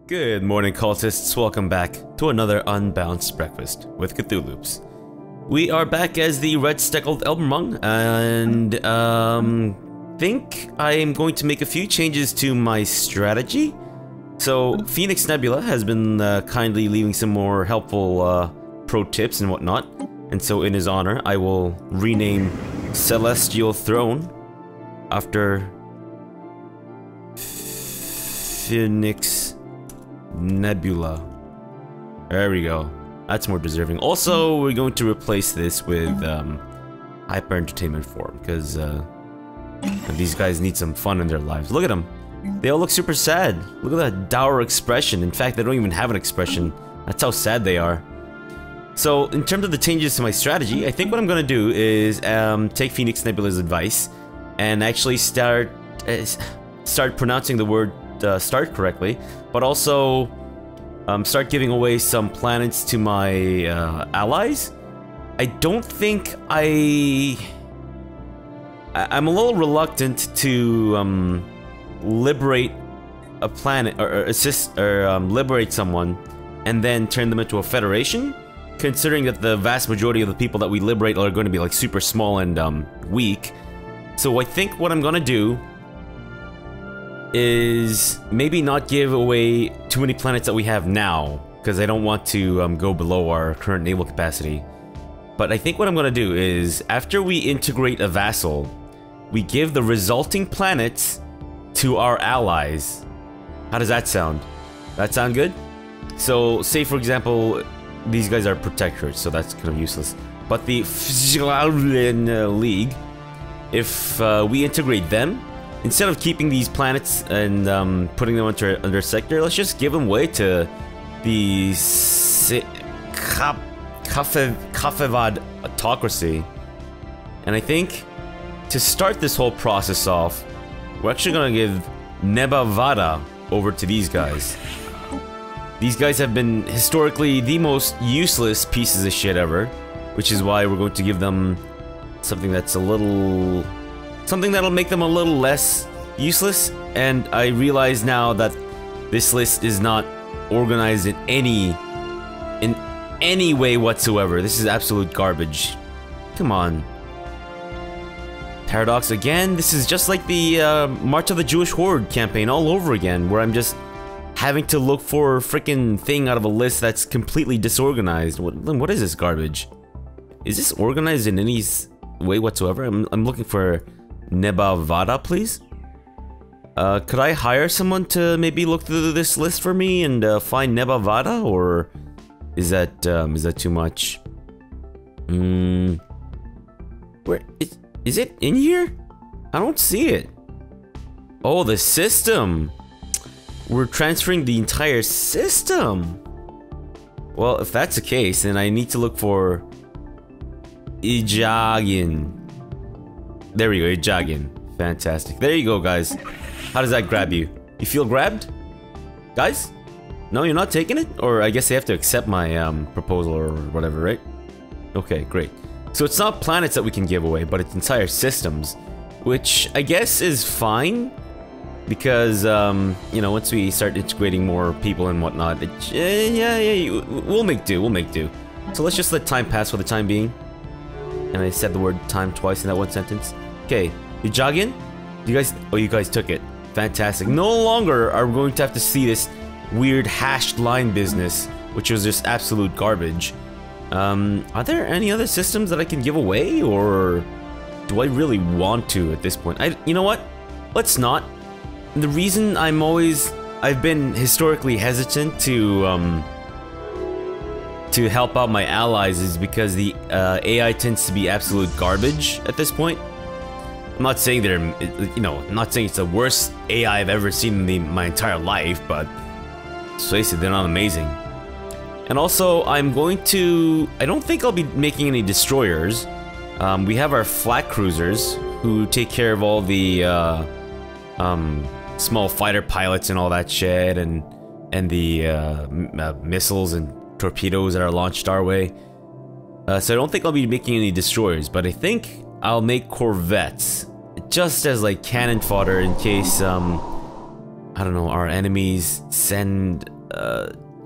Good morning, cultists. Welcome back to another Unbalanced Breakfast with Cthulhu's. We are back as the Red Steckled Elbermung, and think I am going to make a few changes to my strategy. So, Phoenix Nebula has been kindly leaving some more helpful pro tips and whatnot, and so in his honor, I will rename Celestial Throne after Phoenix Nebula. There we go. That's more deserving. Also, we're going to replace this with Hyper Entertainment Forum, because these guys need some fun in their lives. Look at them. They all look super sad. Look at that dour expression. In fact, they don't even have an expression. That's how sad they are. So, in terms of the changes to my strategy, I think what I'm going to do is take Phoenix Nebula's advice and actually start pronouncing the word start correctly, but also start giving away some planets to my allies. I don't think I'm a little reluctant to liberate a planet or assist or liberate someone and then turn them into a federation, considering that the vast majority of the people that we liberate are going to be like super small and weak. So I think what I'm gonna do is maybe not give away too many planets that we have now, because I don't want to go below our current naval capacity. But I think what I'm gonna do is, after we integrate a vassal, we give the resulting planets to our allies. How does that sound? That sound good? So, say for example, these guys are protectors, so that's kind of useless. But the League, if we integrate them, instead of keeping these planets and putting them under sector, let's just give them away to the Kafevad autocracy. And I think to start this whole process off, we're actually gonna give Nebavada over to these guys. These guys have been historically the most useless pieces of shit ever, which is why we're going to give them something that's something that'll make them a little less useless. And I realize now that this list is not organized in any way whatsoever. This is absolute garbage. Come on. Paradox again. This is just like the March of the Jewish Horde campaign all over again, where I'm just having to look for a freaking thing out of a list that's completely disorganized. What is this garbage? Is this organized in any way whatsoever? I'm looking for Nebavada, please. Could I hire someone to maybe look through this list for me and find Nebavada, or is that too much? Where is it in here? I don't see it. Oh, the system. We're transferring the entire system. Well, if that's the case, then I need to look for Ijagin. There we go, Ijagin. Fantastic. There you go, guys. How does that grab you? You feel grabbed? Guys? No, you're not taking it? Or I guess they have to accept my proposal or whatever, right? Okay, great. So it's not planets that we can give away, but it's entire systems, which I guess is fine, because, you know, once we start integrating more people and whatnot, we'll make do, So let's just let time pass for the time being. And I said the word time twice in that one sentence. Okay, you jog in? You guys, oh, you guys took it. Fantastic. No longer are we going to have to see this weird hashed line business, which was just absolute garbage. Are there any other systems that I can give away, or do I really want to at this point? You know what? Let's not. The reason I've been historically hesitant to help out my allies is because the AI tends to be absolute garbage at this point. I'm not saying I'm not saying it's the worst AI I've ever seen in my entire life, but let's face it, they're not amazing. And also, I don't think I'll be making any destroyers. We have our flak cruisers, who take care of all the small fighter pilots and all that shit, and the missiles and torpedoes that are launched our way. So I don't think I'll be making any destroyers, but I think I'll make corvettes, just as like cannon fodder in case I don't know, our enemies send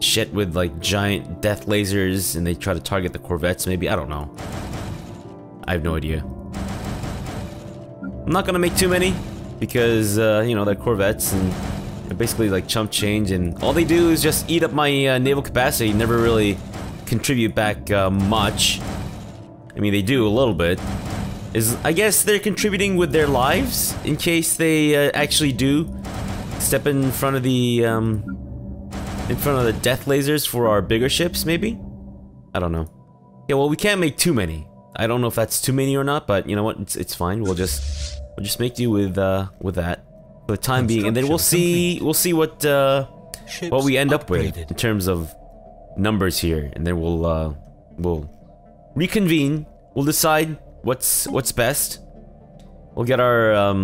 shit with like giant death lasers, and they try to target the corvettes. Maybe, I don't know. I have no idea. I'm not gonna make too many because you know, they're corvettes and they're basically like chump change, and all they do is just eat up my naval capacity. Never really contribute back much. I mean, they do a little bit. I guess they're contributing with their lives in case they actually do step in front of the death lasers for our bigger ships. Maybe, I don't know. Yeah, well, we can't make too many. I don't know if that's too many or not, but you know what? It's fine. We'll just make do with that for the time being, and then we'll see what we end up with in terms of numbers here, and then we'll reconvene. We'll decide what's best. We'll get our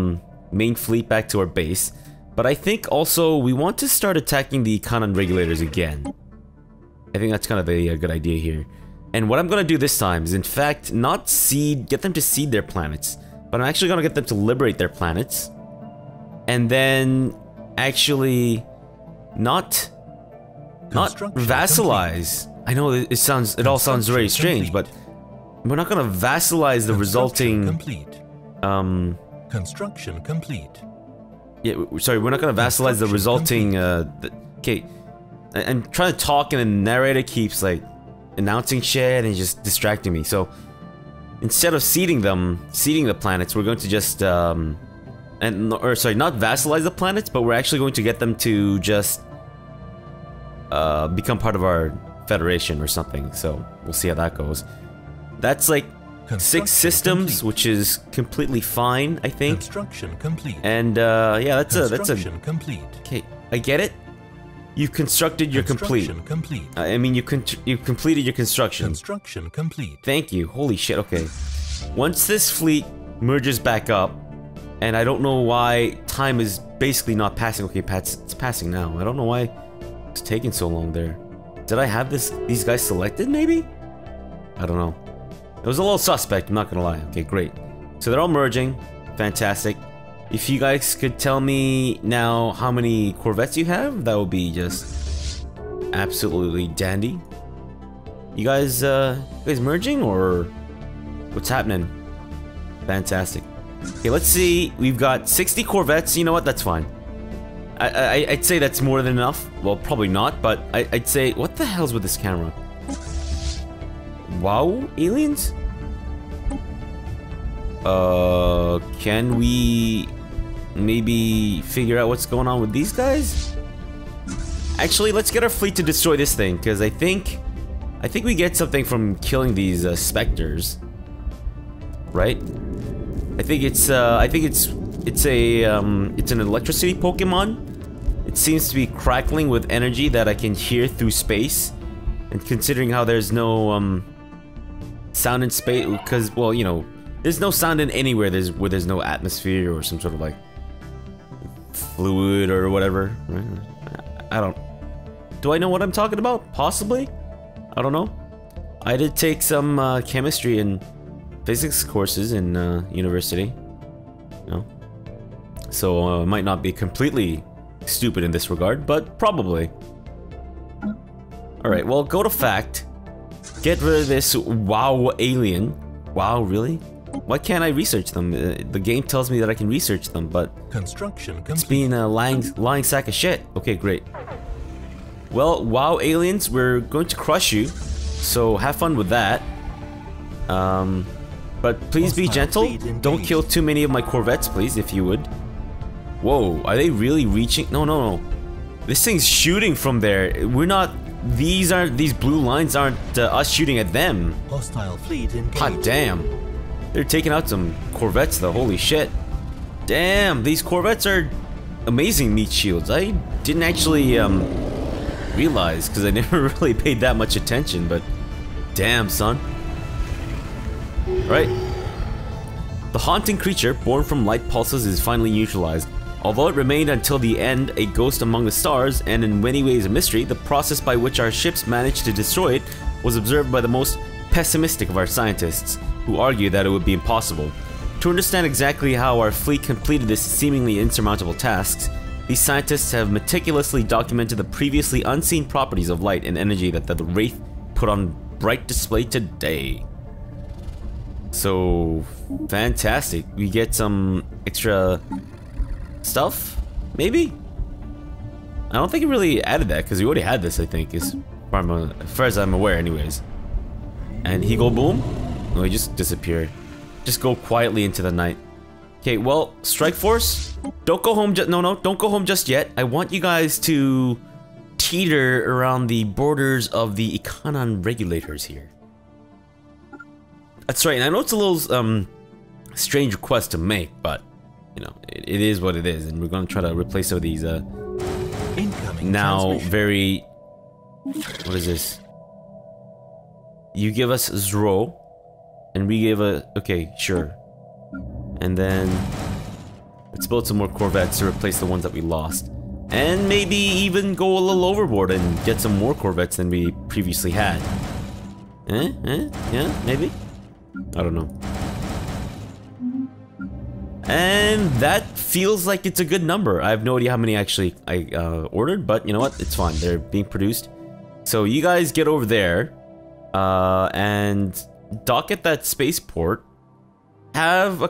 main fleet back to our base, but I think also we want to start attacking the Kanan regulators again. I think that's kind of a good idea here. And what I'm gonna do this time is, in fact, not get them to seed their planets, but I'm actually gonna get them to liberate their planets, and then actually not vassalize. I know it all sounds very strange, but we're not gonna vassalize the resulting construction complete. Yeah, sorry, we're not gonna vassalize the resulting okay. I'm trying to talk and the narrator keeps like announcing shit and just distracting me. So instead of seeding the planets, we're going to just sorry, not vassalize the planets, but we're actually going to get them to just become part of our federation or something. So we'll see how that goes. That's like 6 systems, complete. Which is completely fine, I think. Construction complete. And yeah, that's a complete. Okay, I get it. You've constructed your complete. I mean, you've completed your construction. Construction complete. Thank you. Holy shit. Okay. Once this fleet merges back up, and I don't know why time is basically not passing. Okay, it's passing now. I don't know why it's taking so long there. Did I have these guys selected? Maybe. I don't know. It was a little suspect. I'm not gonna lie. Okay, great. So they're all merging. Fantastic. If you guys could tell me now how many corvettes you have, that would be just absolutely dandy. You guys merging or what's happening? Fantastic. Okay, let's see. We've got 60 corvettes. You know what? That's fine. I'd say that's more than enough. Well, probably not, but I'd say, what the hell's with this camera? Wow, aliens? Can we maybe figure out what's going on with these guys? Actually, let's get our fleet to destroy this thing, because I think we get something from killing these specters, right? I think it's an electricity Pokemon. It seems to be crackling with energy that I can hear through space, and considering how there's no sound in space, because, well, you know, there's no sound in anywhere where there's no atmosphere or some sort of like fluid or whatever. I don't. Do I know what I'm talking about? Possibly. I don't know. I did take some chemistry and physics courses in university. You know, so I might not be completely stupid in this regard, but probably. All right. Well, go to fact. Get rid of this wow alien. Wow, really? Why can't I research them? The game tells me that I can research them, but it's being a lying sack of shit. Okay, great. Well, wow aliens, we're going to crush you, so have fun with that. But please be gentle. Don't kill too many of my corvettes, please, if you would. Whoa, are they really reaching? No. This thing's shooting from there. We're not. These blue lines aren't us shooting at them. Hostile fleet engaged. God damn. They're taking out some corvettes though, holy shit. Damn, these corvettes are amazing meat shields. I didn't actually realize, because I never really paid that much attention, but damn, son. Right. The haunting creature, born from light pulses, is finally neutralized. Although it remained until the end a ghost among the stars, and in many ways a mystery, the process by which our ships managed to destroy it was observed by the most pessimistic of our scientists, who argued that it would be impossible. To understand exactly how our fleet completed this seemingly insurmountable task, These scientists have meticulously documented the previously unseen properties of light and energy that the Wraith put on bright display today. So, fantastic. We get some extra stuff, maybe? I don't think it really added that, because we already had this, I think, as far as I'm aware, anyways. And he go boom? No, he just disappeared. Just go quietly into the night. Okay, well, Strike Force, don't go home don't go home just yet. I want you guys to teeter around the borders of the Econon regulators here. That's right, and I know it's a little, strange request to make, but, you know, it is what it is, and we're gonna try to replace some of these, now very... What is this? You give us Zro, and we give a... Okay, sure. And then... Let's build some more Corvettes to replace the ones that we lost. And maybe even go a little overboard and get some more Corvettes than we previously had. Yeah, maybe? I don't know. And that feels like it's a good number. I have no idea how many actually I ordered, but you know what? It's fine. They're being produced. So you guys get over there and dock at that spaceport. Have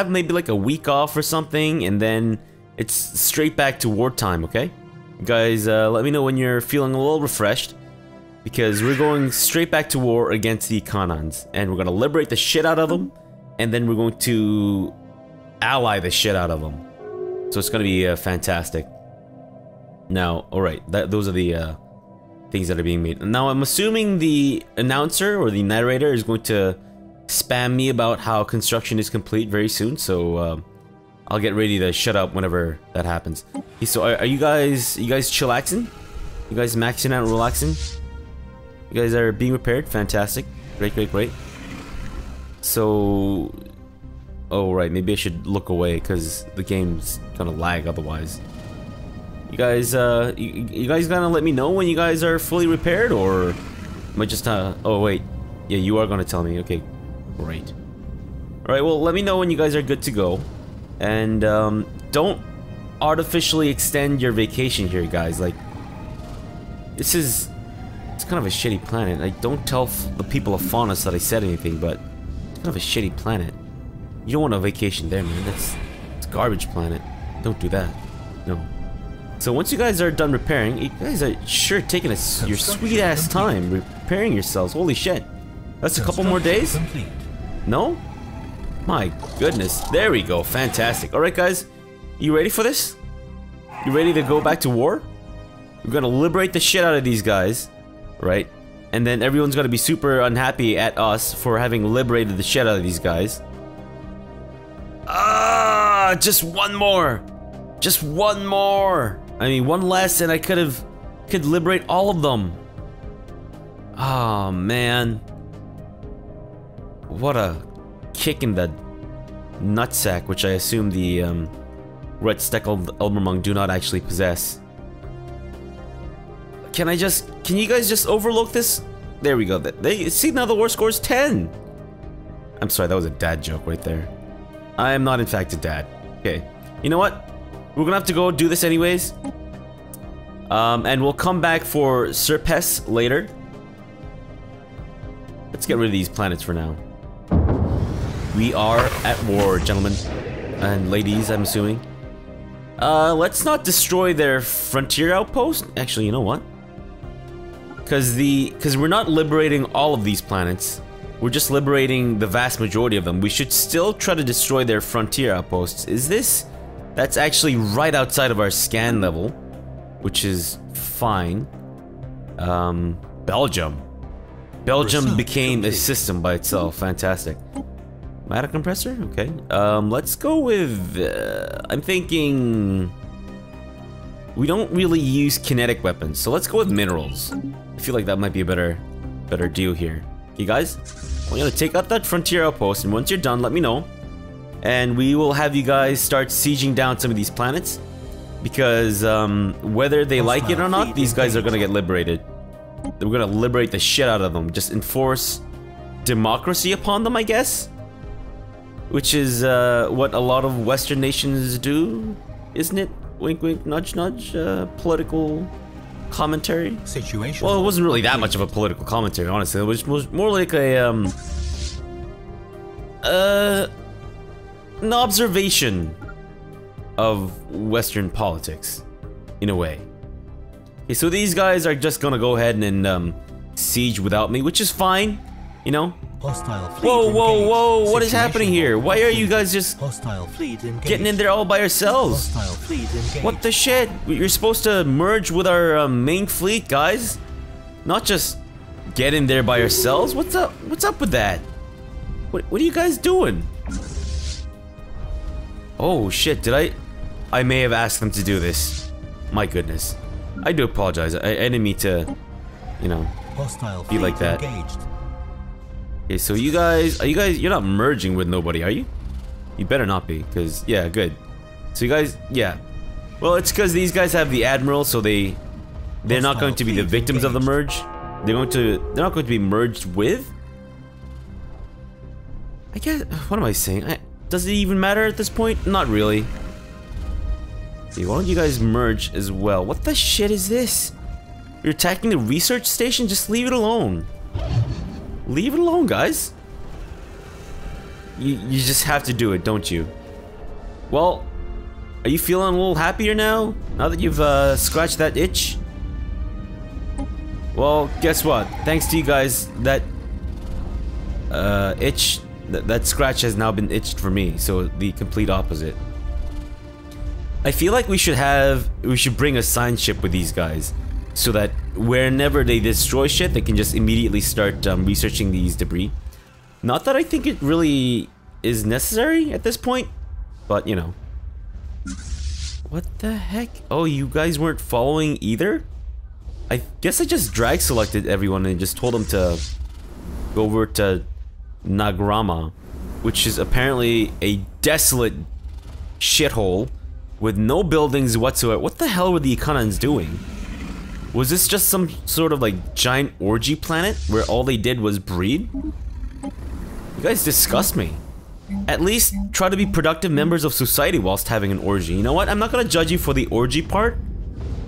maybe like a week off or something, and then it's straight back to wartime, okay? You guys, let me know when you're feeling a little refreshed, because we're going straight back to war against the Econons, and we're gonna liberate the shit out of them, and then we're going to ally the shit out of them. So it's gonna be fantastic. Now, alright, those are the things that are being made. Now, I'm assuming the announcer or the narrator is going to spam me about how construction is complete very soon, so I'll get ready to shut up whenever that happens. Okay, so are you guys chillaxing? You guys maxing out and relaxing? You guys are being repaired? Fantastic. Great. So... Oh, right, maybe I should look away, because the game's gonna lag otherwise. You guys, you guys gonna let me know when you guys are fully repaired, or... Am I just, Oh, wait. Yeah, you are gonna tell me. Okay, great. Alright, well, let me know when you guys are good to go. And, don't artificially extend your vacation here, guys. Like, it's kind of a shitty planet. Like, don't tell the people of Faunus that I said anything, but it's kind of a shitty planet. You don't want a vacation there, man. It's a garbage planet. Don't do that. No. So once you guys are done repairing, you guys are sure taking your sweet ass time repairing yourselves. Holy shit. That's a couple more days? No? My goodness. There we go. Fantastic. Alright, guys. You ready for this? You ready to go back to war? We're gonna liberate the shit out of these guys. Right? And then everyone's gonna be super unhappy at us for having liberated the shit out of these guys. Just one more. Just one more. I mean, one less and I could liberate all of them. Oh, man. What a kick in the nutsack, which I assume the Red Steckled Elbermung do not actually possess. Can you guys just overlook this? There we go. See, now the war score is 10. I'm sorry, that was a dad joke right there. I am not, in fact, a dad. Okay. You know what? We're gonna have to go do this anyways. And we'll come back for Serpes later. Let's get rid of these planets for now. We are at war, gentlemen. And ladies, I'm assuming. Let's not destroy their frontier outpost. Actually, you know what? Because we're not liberating all of these planets. We're just liberating the vast majority of them. We should still try to destroy their frontier outposts. Is this? That's actually right outside of our scan level, which is fine. Belgium. Belgium became a system by itself. Fantastic. Matter compressor? Okay. Let's go with... I'm thinking... We don't really use kinetic weapons, so let's go with minerals. I feel like that might be a better deal here. Okay, guys? I'm gonna take out that frontier outpost, and once you're done, let me know. And we will have you guys start sieging down some of these planets. Because, whether they like it or not, these guys are gonna get liberated. We're gonna liberate the shit out of them. Just enforce democracy upon them, I guess? Which is, what a lot of Western nations do, isn't it? wink wink, nudge nudge, political commentary. Situation. Well, it wasn't really that much of a political commentary, honestly. It was more like a an observation of Western politics, in a way. Okay, so these guys are just gonna go ahead and siege without me, which is fine, you know. Hostile fleet Whoa, whoa, engaged. whoa! What is Situation happening here? Why are you guys just Hostile fleet engaged. getting in there all by yourselves? Hostile fleet engaged. What the shit? You're supposed to merge with our main fleet, guys. Not just get in there by yourselves. What's up? What's up with that? What are you guys doing? Oh shit! Did I may have asked them to do this. My goodness. I do apologize. I didn't mean to, you know, Hostile be like fleet that. engaged. Okay, so you're not merging with nobody, are you? You better not be, because, yeah, good. So you guys, yeah. Well, it's because these guys have the Admiral, so they're not going to be the victims of the merge. They're not going to be merged with? I guess, what am I saying? Does it even matter at this point? Not really. See, why don't you guys merge as well? What the shit is this? You're attacking the research station? Just leave it alone. Leave it alone, guys. You just have to do it, don't you? Well, are you feeling a little happier now? Now that you've scratched that itch? Well, guess what? Thanks to you guys, that itch, that scratch has now been itched for me. So the complete opposite. I feel like we should bring a science ship with these guys, so that whenever they destroy shit, they can just immediately start researching these debris. Not that I think it really is necessary at this point, but you know. What the heck? Oh, you guys weren't following either? I guess I just drag selected everyone and just told them to go over to Nagrama, which is apparently a desolate shithole with no buildings whatsoever. What the hell were the Ikanans doing? Was this just some sort of like giant orgy planet where all they did was breed? You guys disgust me. At least try to be productive members of society whilst having an orgy. You know what? I'm not gonna judge you for the orgy part,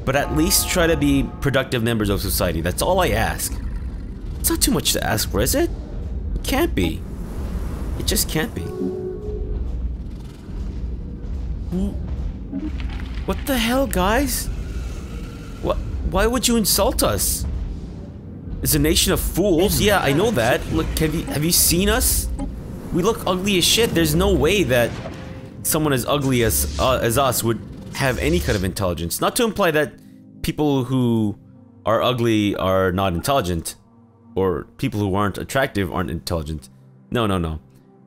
but at least try to be productive members of society. That's all I ask. It's not too much to ask for, is it? It can't be. It just can't be. What the hell, guys? What? Why would you insult us? It's a nation of fools. Yeah, I know that. Look, have you seen us? We look ugly as shit. There's no way that someone as ugly as us would have any kind of intelligence. Not to imply that people who are ugly are not intelligent, or people who aren't attractive aren't intelligent. No, no, no.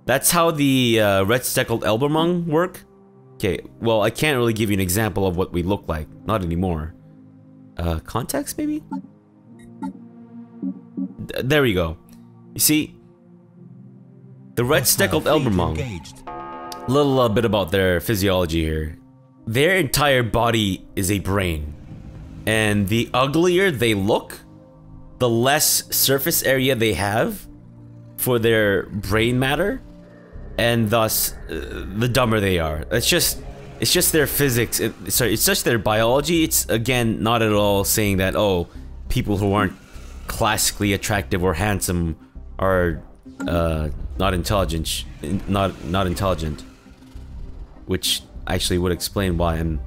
That's how the Red Steckled Elbermung work. Okay, well, I can't really give you an example of what we look like. Not anymore. Context, maybe? There we go. You see, the Red Steckled Elbermung, a little bit about their physiology here. Their entire body is a brain. And the uglier they look, the less surface area they have for their brain matter, and thus the dumber they are. It's just their physics. Sorry, it's just their biology. It's again not at all saying that, oh, people who aren't classically attractive or handsome are not intelligent. Not intelligent. Which actually would explain why I'm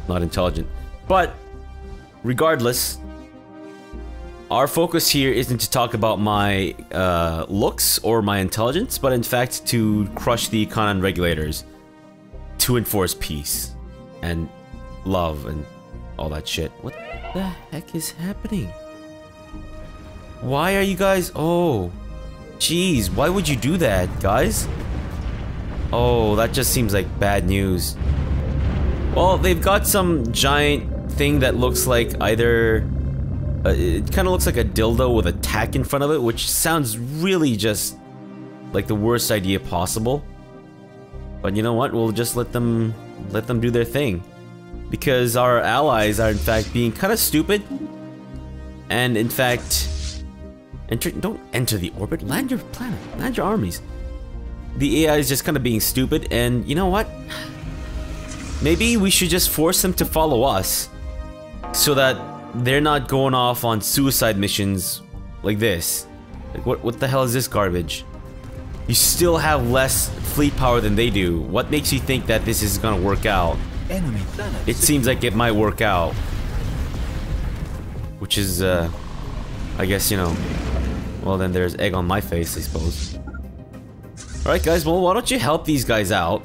not intelligent. But regardless, our focus here isn't to talk about my looks or my intelligence, but in fact to crush the Ikanan regulators, to enforce peace and love and all that shit. What the heck is happening? Why are you guys... Oh, jeez, why would you do that, guys? Oh, that just seems like bad news. Well, they've got some giant thing that looks like either... it kind of looks like a dildo with a tack in front of it, which sounds really just like the worst idea possible. But you know what? We'll just let them do their thing, because our allies are in fact being kind of stupid, and in fact, don't enter the orbit. Land your planet. Land your armies. The AI is just kind of being stupid, and you know what? Maybe we should just force them to follow us, so that they're not going off on suicide missions like this. Like, what the hell is this garbage? You still have less fleet power than they do. What makes you think that this is gonna work out? Enemy planet. It seems like it might work out. Which is, I guess, you know... Well, then there's egg on my face, I suppose. Alright guys, well, why don't you help these guys out?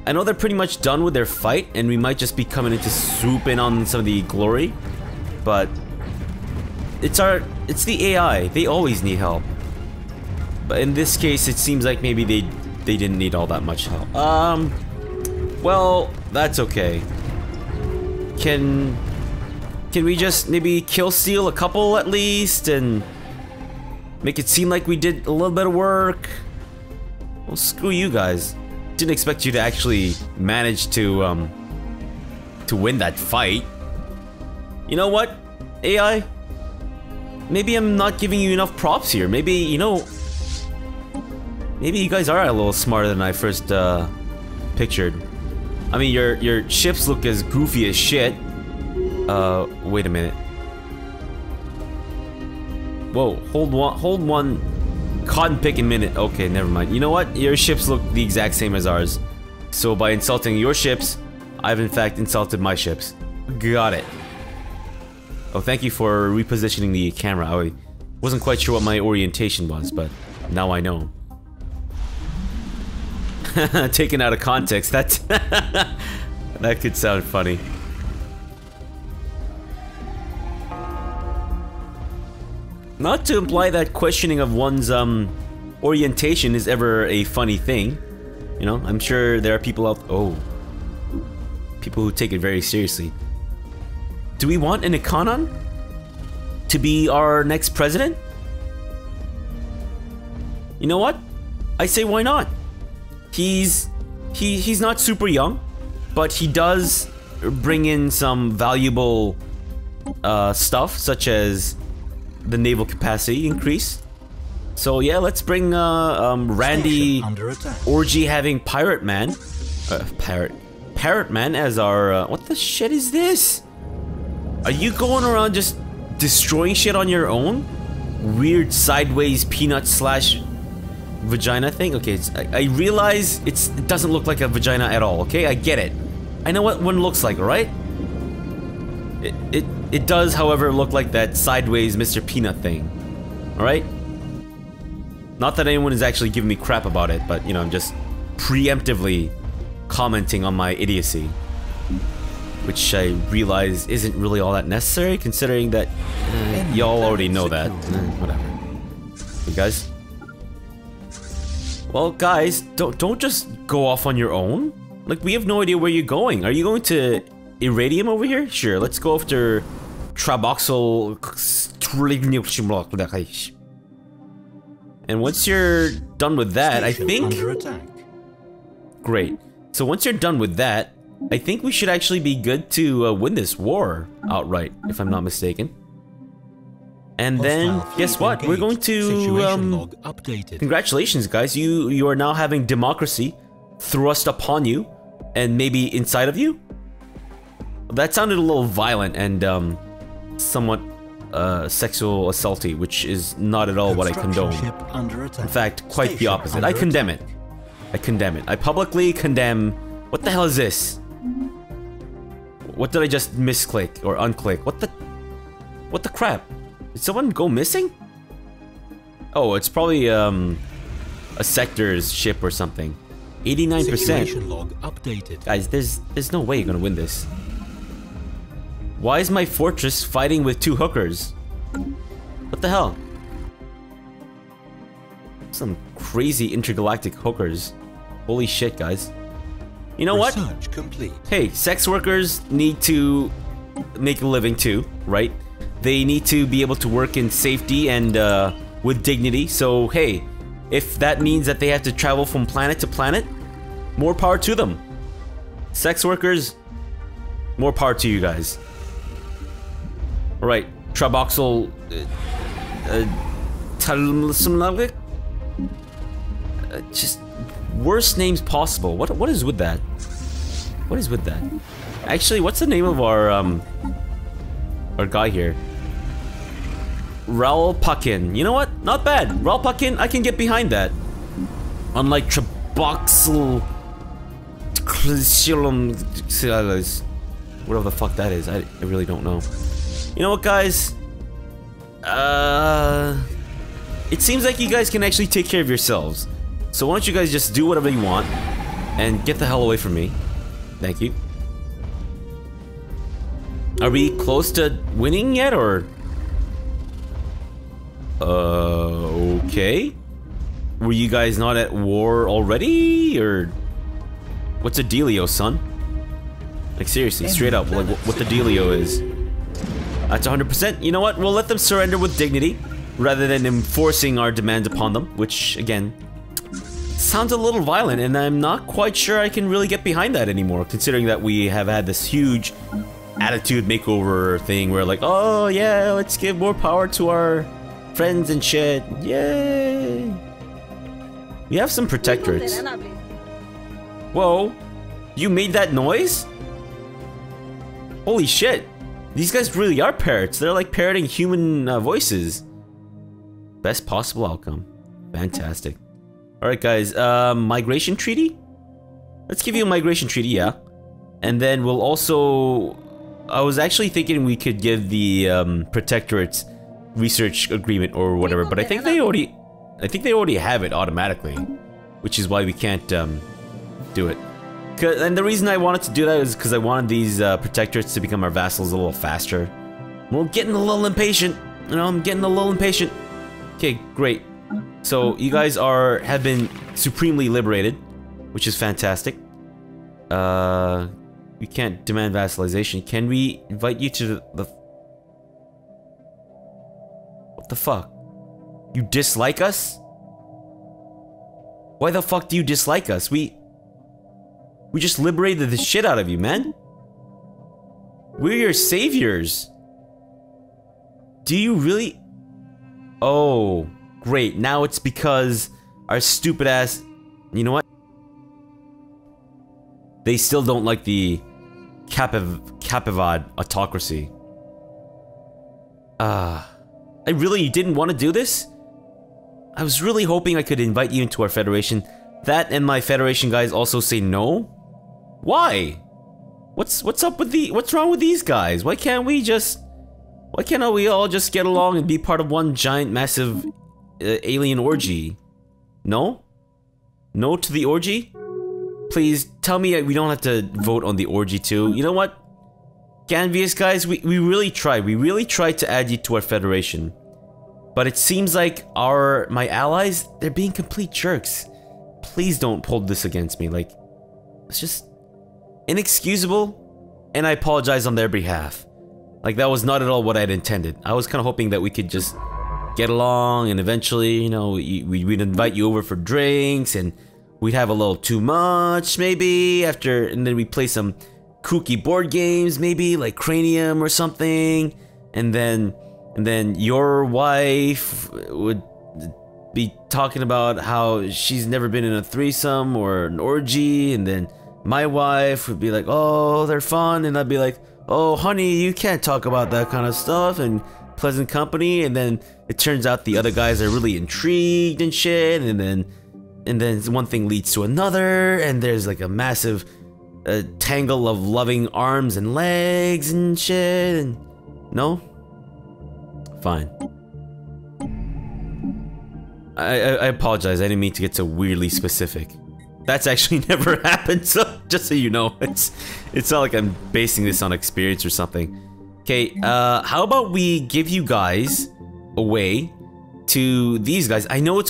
I know they're pretty much done with their fight, and we might just be coming in to swoop in on some of the glory. But... It's the AI. They always need help. But in this case, it seems like maybe they didn't need all that much help. Well, that's okay. Can we just maybe kill steal a couple at least and make it seem like we did a little bit of work? Well, screw you guys. Didn't expect you to actually manage to win that fight. You know what, AI? Maybe I'm not giving you enough props here. Maybe, you know, maybe you guys are a little smarter than I first pictured. I mean, your ships look as goofy as shit. Wait a minute. Whoa, hold one cotton picking minute. Okay, never mind. You know what? Your ships look the exact same as ours. So by insulting your ships, I've in fact insulted my ships. Got it. Oh, thank you for repositioning the camera. I wasn't quite sure what my orientation was, but now I know. Taken out of context, that could sound funny. Not to imply that questioning of one's orientation is ever a funny thing. You know, I'm sure there are people out— oh. People who take it very seriously. Do we want an Econon to be our next president? You know what? I say why not? He's not super young, but he does bring in some valuable stuff, such as the naval capacity increase. So yeah, let's bring Randy orgy having Pirate Man, Parrot Man as our what the shit is this? Are you going around just destroying shit on your own? Weird sideways peanut slash vagina thing? Okay, I realize it doesn't look like a vagina at all, okay? I get it. I know what one looks like, alright? It does, however, look like that sideways Mr. Peanut thing. Alright? Not that anyone is actually giving me crap about it, but, you know, I'm just preemptively commenting on my idiocy. Which I realize isn't really all that necessary, considering that y'all already know that. Whatever. You guys? Well, guys, don't just go off on your own. Like, we have no idea where you're going. Are you going to Iridium over here? Sure, let's go after Traboxyl. And once you're done with that, I think... under attack. Great. So once you're done with that, I think we should actually be good to win this war outright, if I'm not mistaken. And then, guess what? We're going to, congratulations guys, you are now having democracy thrust upon you, and maybe inside of you? That sounded a little violent and, somewhat, sexual assaulty, which is not at all what I condone. In fact, quite the opposite. I condemn it. I condemn it. I publicly condemn... What the hell is this? What did I just misclick or unclick? What the crap? Did someone go missing? Oh, it's probably a sector's ship or something. 89%. Log updated. Guys, there's no way you're gonna win this. Why is my fortress fighting with two hookers? What the hell? Some crazy intergalactic hookers. Holy shit, guys. You know what? Complete. Hey, sex workers need to make a living too, right? They need to be able to work in safety and with dignity. So hey, if that means that they have to travel from planet to planet, more power to them. Sex workers, more power to you guys. Alright, Traboxyl... just worst names possible. What is with that? What is with that? Actually, what's the name of our guy here? Raul Puckin. You know what? Not bad. Raul Puckin, I can get behind that. Unlike Traboxyl... whatever the fuck that is. I really don't know. You know what, guys? It seems like you guys can actually take care of yourselves. So why don't you guys just do whatever you want and get the hell away from me. Thank you. Are we close to winning yet, or? Okay. Were you guys not at war already, or? What's a dealio, son? Like, seriously, straight up, like, what the dealio is. That's 100%. You know what? We'll let them surrender with dignity, rather than enforcing our demands upon them, which, again, sounds a little violent, and I'm not quite sure I can really get behind that anymore, considering that we have had this huge attitude makeover thing where, like, oh yeah, let's give more power to our friends and shit. Yay! We have some protectorates. Whoa! You made that noise? Holy shit! These guys really are parrots. They're like parroting human voices. Best possible outcome. Fantastic. Alright guys, migration treaty? Let's give you a migration treaty, yeah. And then we'll also... I was actually thinking we could give the protectorates research agreement or whatever, but I think they already have it automatically, which is why we can't do it. And the reason I wanted to do that is because I wanted these protectorates to become our vassals a little faster. We're getting a little impatient. You know, I'm getting a little impatient. Okay, great. So you guys have been supremely liberated, which is fantastic. We can't demand vassalization. Can we invite you to the... What the fuck? You dislike us? Why the fuck do you dislike us? We just liberated the shit out of you, man. We're your saviors. Do you really... Oh, great. Now it's because our stupid ass... You know what? They still don't like the Capivad autocracy. I really didn't want to do this? I was really hoping I could invite you into our federation. That and my federation guys also say no? Why? What's up with what's wrong with these guys? Why can't we all just get along and be part of one giant massive alien orgy? No? No to the orgy? Please tell me we don't have to vote on the orgy too. You know what? Canvius guys, we really tried. We really tried to add you to our federation. But it seems like my allies, they're being complete jerks. Please don't hold this against me. Like, it's just inexcusable, and I apologize on their behalf. Like, that was not at all what I'd intended. I was kind of hoping that we could just get along, and eventually, you know, we'd invite you over for drinks, and we'd have a little too much, maybe, and then we'd play some kooky board games, maybe, like Cranium or something, and then your wife would be talking about how she's never been in a threesome or an orgy, and then my wife would be like, oh, they're fun, and I'd be like, oh, honey, you can't talk about that kind of stuff, and pleasant company, and then it turns out the other guys are really intrigued and shit, and then one thing leads to another, and there's like a massive tangle of loving arms and legs and shit, and... No? Fine. I apologize, I didn't mean to get so weirdly specific. That's actually never happened, so just so you know, it's not like I'm basing this on experience or something. Okay, how about we give you guys away to these guys? I know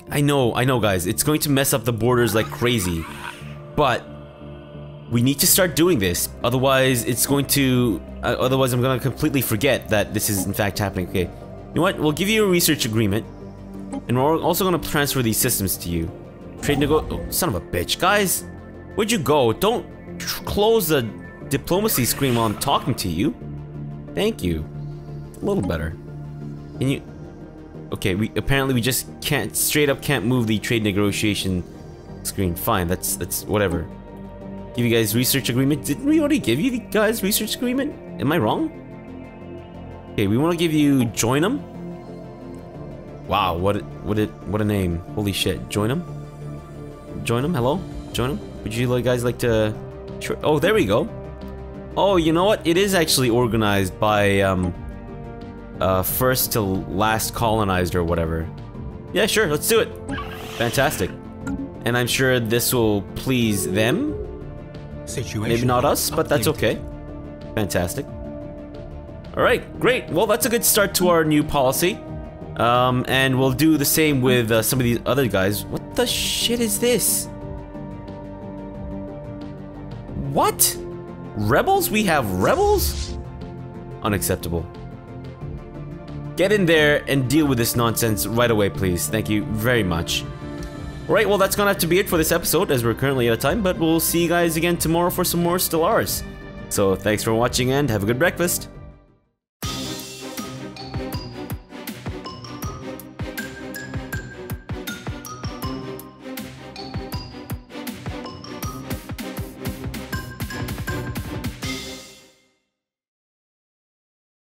I know guys, it's going to mess up the borders like crazy, but we need to start doing this, otherwise otherwise I'm gonna completely forget that this is in fact happening. Okay, you know what, we'll give you a research agreement, and we're also gonna transfer these systems to you. Trade oh, son of a bitch, guys, where'd you go? Don't close the diplomacy screen while I'm talking to you. Thank you. A little better. Can you... Okay, apparently we just straight up can't move the trade negotiation screen. Fine, that's whatever. Give you guys research agreement. Didn't we already give you guys research agreement? Am I wrong? Okay, we want to give you join them. Wow, what a name. Holy shit. Join them? Join them? Hello? Join them? Would you guys like to... Sure. Oh, there we go. Oh, you know what? It is actually organized by, first to last colonized or whatever. Yeah, sure, let's do it. Fantastic. And I'm sure this will please them. Situation Maybe not us, but that's okay. Fantastic. Alright, great. Well, that's a good start to our new policy. And we'll do the same with some of these other guys. What the shit is this? What? Rebels? We have rebels? Unacceptable. Get in there and deal with this nonsense right away, please. Thank you very much. Alright, well, that's gonna have to be it for this episode, as we're currently out of time, but we'll see you guys again tomorrow for some more Stellaris. So, thanks for watching and have a good breakfast.